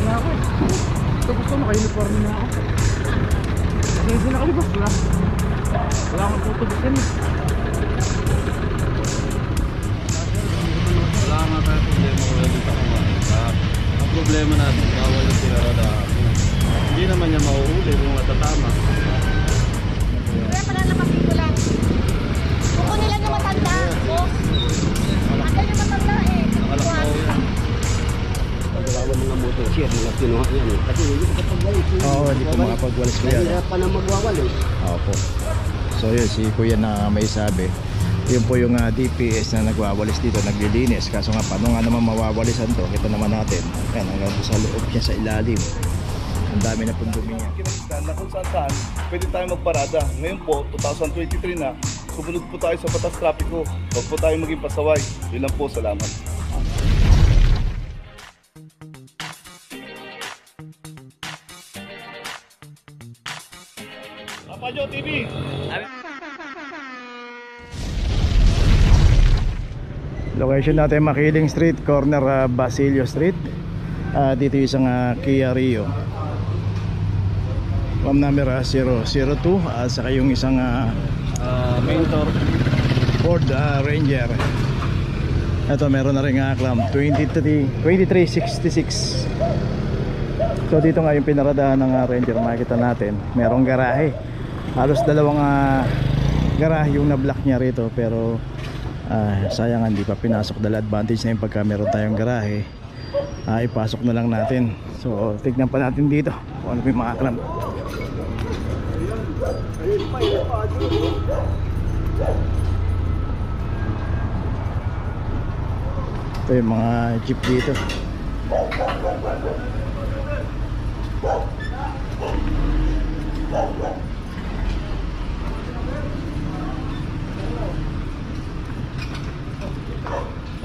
na ako eh. Ito gusto naka-uniform na ako. Kasi hindi nakalibas wala. Wala akong tutubusin eh. Wala nga tayo problema kung dito ako ang problema natin, bawal yung tirarada. Hindi naman niya mauuli kung matatama. Kaya palalapagin ko lang. Kuko nila na matanda. Matanda yung matanda eh. Nakalakaw yan. Pagkawalan mga motor siya, mga kinuha yan eh. Kasi hindi ko kapagwalis. Oo, hindi po makapagwalis kuya. Mahirap pa na magwawal eh. Opo. So yun, si kuya na may sabi, yun po yung DPS na nagwawalis dito, naglilinis. Kaso nga, paano nga naman mawawalisan to? Kita naman natin. Ayan, hanggang sa loob niya sa ilalim. Ang dami na pong dumi niya. Kinastan na kung saan pwede tayo magparada. Ngayon po, 2023 na, sumunod po tayo sa batas trapiko. Huwag po tayo maging pasaway. Yun lang po, salamat. Rapadyo TV! Location natin Makiling Street, corner Basilio Street. Dito yung isang Kia Rio. Pam number 002 at saka yung isang Mentor. Ford Ranger. Ito meron na rin aklam 2366. So dito nga yung pinaradahan ng Ranger, makikita natin merong garahe. Halos dalawang garahe yung na-block niya rito, pero sayang hindi pa pinasok. Dahil advantage na yung pagka meron tayong garahe, ipasok na lang natin. So tignan pa natin dito kung ano yung mga aklam. Ito yung mga jeep dito.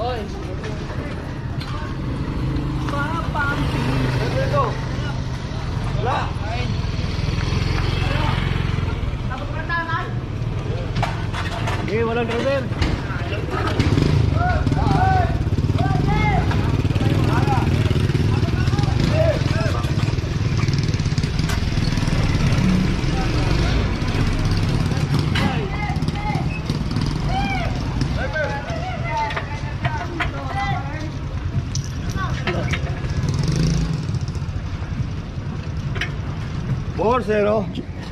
Oy! Okay, walang driver.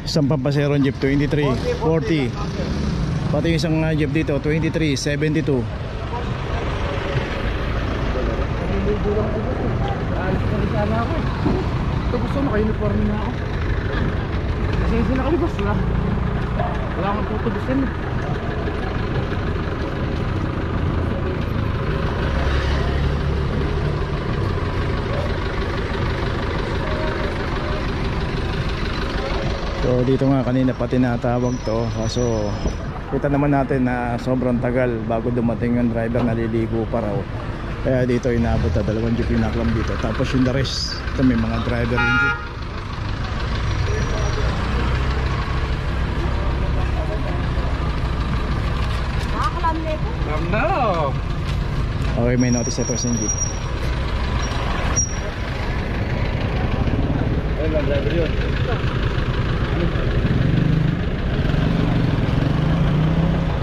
Isang pampaserong jeep 2340. Pati yung isang jeep dito 2372. Alis ka rin sana ako eh. Ito gusto naka-uniform na ako. Kasi hindi nakalibas wala. Wala akong tutubusin eh. So dito nga kanina pa tinatawag to, kaso kita naman natin na sobrang tagal bago dumating yung driver, naliligo pa raw. Kaya dito inabot na 2 jeep yung naklam dito. Tapos yung the rest, ito may mga driver yung jeep. Nakakalamle po. Alam na oh. Okay, may notice ito sa jeep. Ayun lang, driver yun.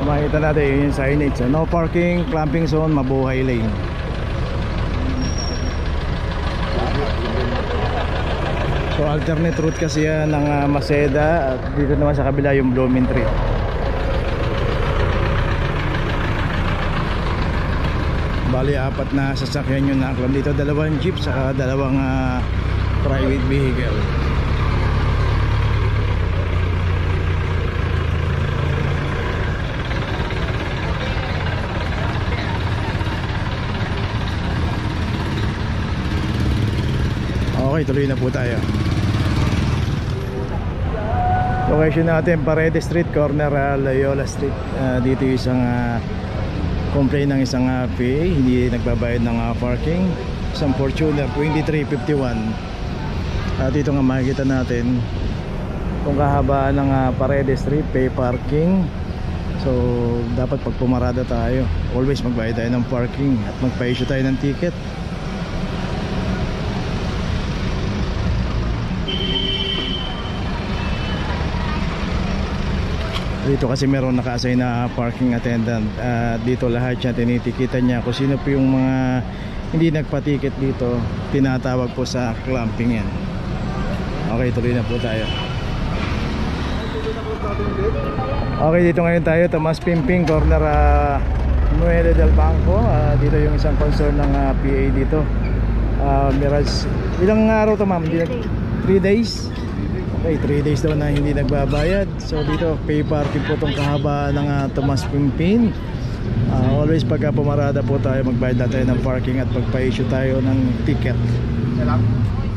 Makikita natin yung signage, no parking, clamping zone, mabuhay lane. So alternate route kasi yan ng Maseda, at dito naman sa kabila yung Blooming Tree. Bali 4 na sasakyan yung naklam dito, 2 jeep saka 2 private vehicle. Okay, tuloy na po tayo. Location natin Paredes Street, corner Loyola Street. Dito yung isang complaint ng isang PA, hindi nagbabayad ng parking. Isang Fortuner 2351. Dito nga makikita natin kung kahabaan ng Paredes Street, pay parking. So dapat pag pumarada tayo, always magbayad tayo ng parking at magpa-issue tayo ng ticket. Dito kasi meron naka-assign na parking attendant. Dito lahat siya tinitikitan niya kung sino po yung mga hindi nagpa-ticket dito, tinatawag po sa clamping yan. Okay, tuloy na po tayo. Okay, dito ngayon tayo, Tomas Pimping, corner Nueve del Banco. Dito yung isang concern ng PA dito. Mirage, ilang araw to ma'am? 3 days? Okay, 3 days daw na hindi nagbabayad. So dito, pay parking po itong kahaba ng Tomas Pimping. Always pagka pumarada po tayo, magbayad na tayo ng parking at magpa-issue tayo ng ticket.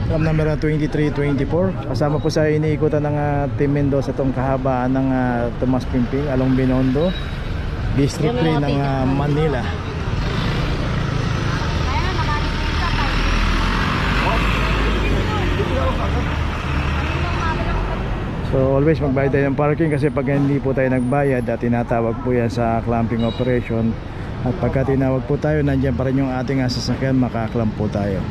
From number 2324. Kasama po sa iniikutan ng Team Mendoza itong kahabaan ng Tomas Pimping along Binondo, District 3 ng Manila. So always magbayad tayo ng parking kasi pag hindi po tayo nagbayad, tinatawag po yan sa clamping operation. At pagka tinawag po tayo, nandiyan pa rin yung ating sasakyan, makaklamp po tayo.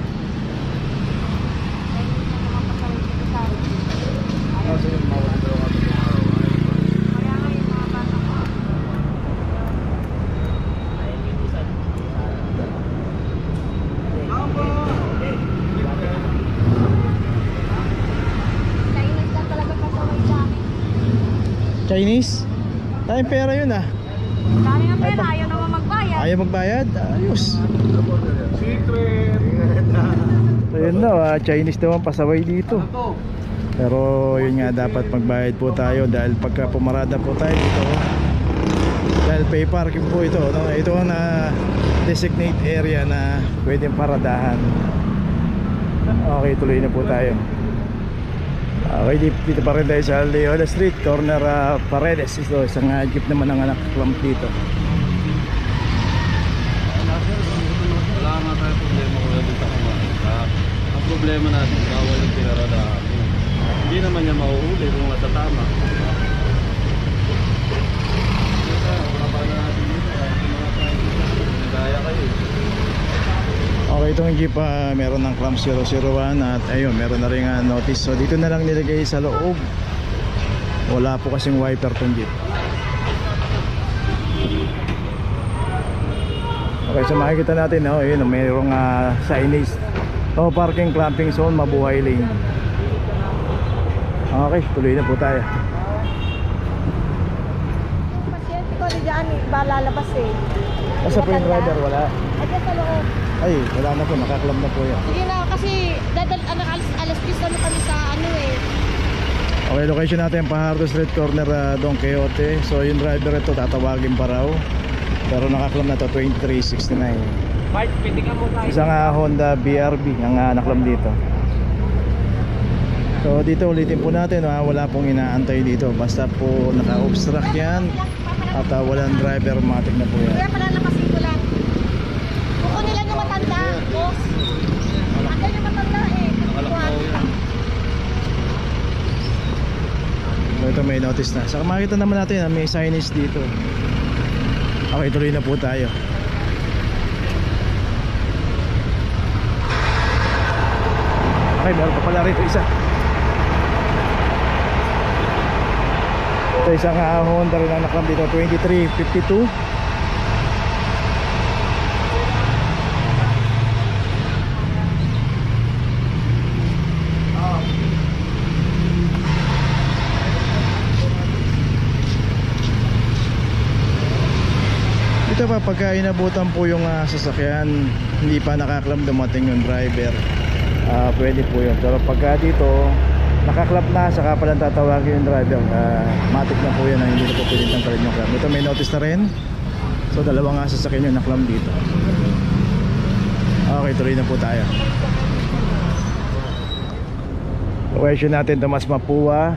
Chinese? Tayong pera yun ah. Dami ng pera, ayaw naman magbayad. Ayaw magbayad? Ayos. Secret! So yun daw, Chinese daw ang pasaway dito. Pero yun nga, dapat magbayad po tayo dahil pagka pumarada po tayo dito, dahil pay parking po ito, no? Ito ang designate area na pwedeng paradahan. Okay, tuloy na po tayo. Okay, dito pa rin tayo sa Leola Street, corner Paredes. Ito, isang jeep naman ang nakaklamp dito. Wala nga tayo problema kung dito kumain. Ang problema natin, bawal yung pinarada. Hindi naman niya mauuli kung matatama. Wala pa natin dito. Nagaya kayo. Okay, itong jeep meron ng clamp 001 at ayun, meron na rin notice. So dito na lang nilagay sa loob. Wala po kasing wiper tong jeep. Okay, so makikita natin, yun, mayroong signage. No parking, clamping zone, mabuhay lane. Okay, tuloy na po tayo. Pasyente ko, di dyan, ba lalabas eh. Kasi po yung driver, wala. Ay, dyan sa loob. Ay, wala na po, nakaklam na po yan. Sige na, kasi alas 10 na kami sa ano eh. Okay, location natin Pajardo Street, corner Don Quixote. So yung driver ito tatawagin pa raw, pero nakaklam na to 2369. Isang Honda BRB ang naklam dito. So dito ulitin po natin, wala pong inaantay dito. Basta po naka-obstruct yan at walang driver, matik na po yan. Kaya palalapasin ko lang. Buko nila na matanda, boss. Andyan yung matanda eh. So ito may notice na. Saka makita naman natin may signage dito. Okay, tuloy na po tayo. Okay, meron pa pala rito isa. Ito isang Honda rin ang naklam dito, 2352. Ito pa, pagka inabutan po yung sasakyan, hindi pa nakaklam, dumating yung driver, pwede po yun. Pero pagka dito nakaklap na, saka palang tatawagin yung driver, matik na po yan na hindi na po pwedeng tanggalin yung clamp. Ito may notice na rin. So dalawang sasakyan yung naklam dito. Okay, tuloy na po tayo. Location natin Tomas Mapua,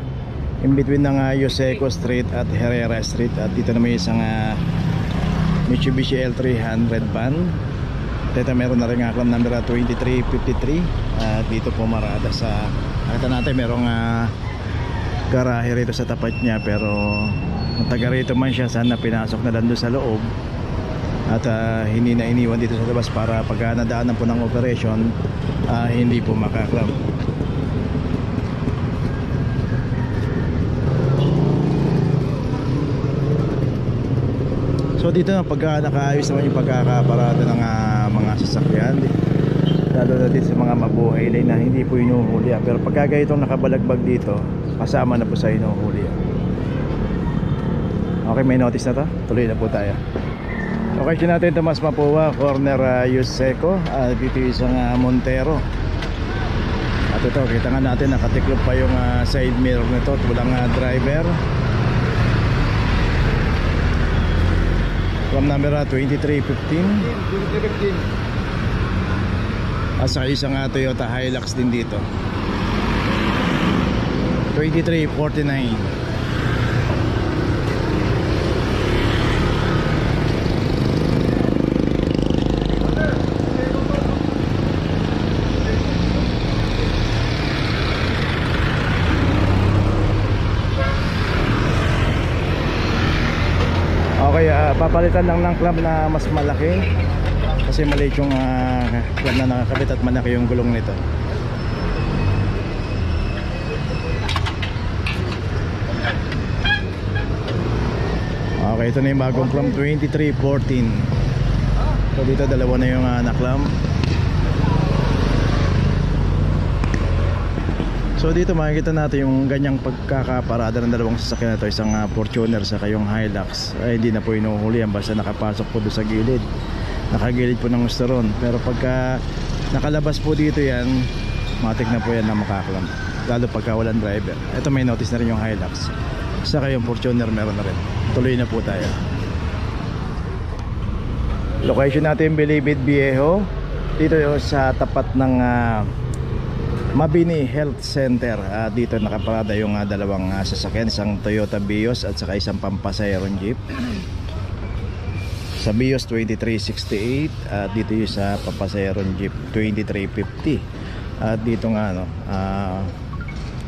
in between ng Yoseco Street at Herrera Street. At dito na may isang Mitsubishi L300 van. Dito meron na rin aklam number 2353. Dito po marada sa, nakita natin merong garahe rito sa tapat niya, pero taga rito man siya, sana pinasok na lang doon sa loob at hindi na iniwan dito sa labas para pag nadaanan po ng operation, hindi po makaklam. So dito na pagka nakaayos naman yung pagkakaparada ng mga sasakyan, lalo na din sa mga mabuhay lane na hindi po inuhuli. Pero pagka itong nakabalagbag dito, kasama na po sa inuhuli. Okay, may notice na to. Tuloy na po tayo. Okay, natin Tomas Mapua, corner Yuseco, dito isang Montero. At ito, kita nga natin nakatiklop pa yung side mirror nito at walang driver. From number 2315 at saka isang Toyota Hilux din dito 2349. Okay, papalitan lang ng clamp na mas malaki kasi maliit yung clamp na nakakabit at malaki yung gulong nito. Okay, ito na yung bagong clamp 2314. So dito dalawa na yung na-clamp. So dito makikita natin yung ganyang pagkakaparada ng dalawang sasakyan na ito, isang Fortuner sa kayong Hilux. Ay hindi na po inuhulihan basta nakapasok po doon sa gilid. Nakagilid po ng gusto ron. Pero pagka nakalabas po dito yan, matik na po yan na makaklam. Lalo pagka walang driver. Ito may notice na rin yung Hilux. Sa kayong Fortuner meron na rin. Tuloy na po tayo. Location natin Bilibid Viejo. Dito sa tapat ng Mabini Health Center. Dito nakaparada yung dalawang sasakyan, isang Toyota Vios at saka isang pampasayerong jeep. Sa Vios 2368 at dito yung sa pampasayerong jeep 2350. At dito nga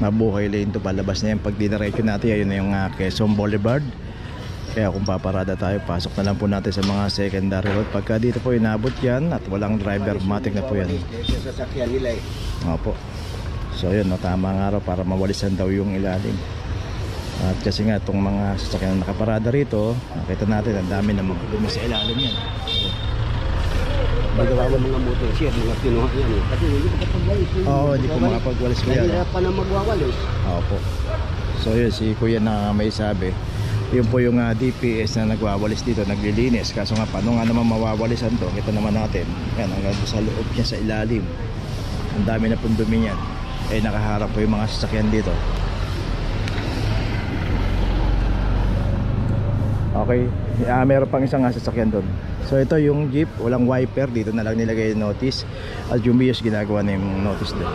mabuhay lane to, palabas na yan. Pag diniretso natin, ayun na yung Quezon Boulevard. Kaya kung paparada tayo, pasok na lang po natin sa mga secondary road. Pagka dito po inabot yan at walang driver, matik na po yan. Sasakyan nila Opo. So yun, tama nga raw para mawalisan daw yung ilalim. At kasi nga itong mga sasakyan na nakaparada rito, nakita natin ang dami na magdumi sa ilalim yan. Magawa ng mga motor siya, mga kinuha yan kasi hindi makapagwalis. Oo, hindi po makapagwalis ko yan. Mahirap pa na magwawalis. Opo. So yun, si kuya na may sabi, yun po yung DPS na nagwawalis dito, naglilinis. Kaso nga, paano nga naman mawawalisan to? Kita naman natin, yan, hanggang sa loob niya sa ilalim. Ang dami na pong dumi yan. Eh nakaharap po yung mga sasakyan dito. Okay, meron pang isang sasakyan doon. So ito yung jeep, walang wiper, dito na lang nilagay yung notice. At yung Vios ginagawa na yung notice doon.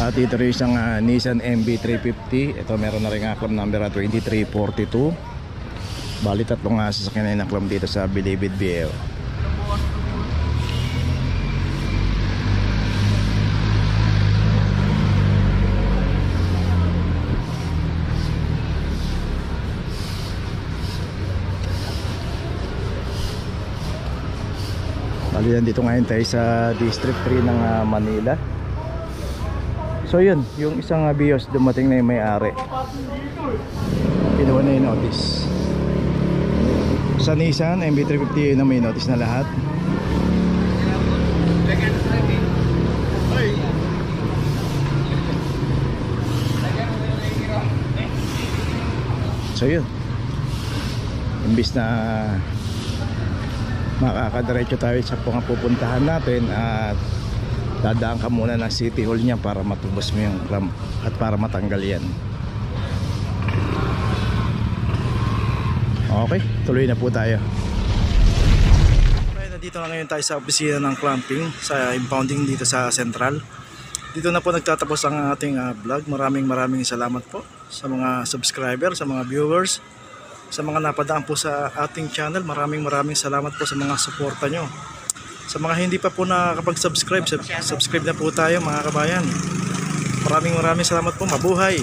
At ito rin isang Nissan MB350. Ito meron na rin aklam number 2342. Bali tatlong sasakyan na inaklam dito sa Bilibid Viejo. Bali dito ngayon tayo sa District 3 ng Manila. So yun, yung isang Vios dumating na yung may-ari. Kinuha na yung notice. Sa Nissan MB350 yun na may notice na lahat. So yun, imbis na makakadiretso tayo sa pupuntahan natin at dadaan ka muna ng City Hall niya para matubos mo yung clamp at para matanggal yan. Okay, tuloy na po tayo. Okay, nandito na ngayon tayo sa opisina ng clamping sa impounding dito sa Central. Dito na po nagtatapos ang ating vlog. Maraming salamat po sa mga subscriber, sa mga viewers, sa mga napadaan po sa ating channel. Maraming salamat po sa mga suporta nyo. Sa mga hindi pa po nakakapag-subscribe, subscribe na po tayo mga kabayan. Maraming salamat po. Mabuhay!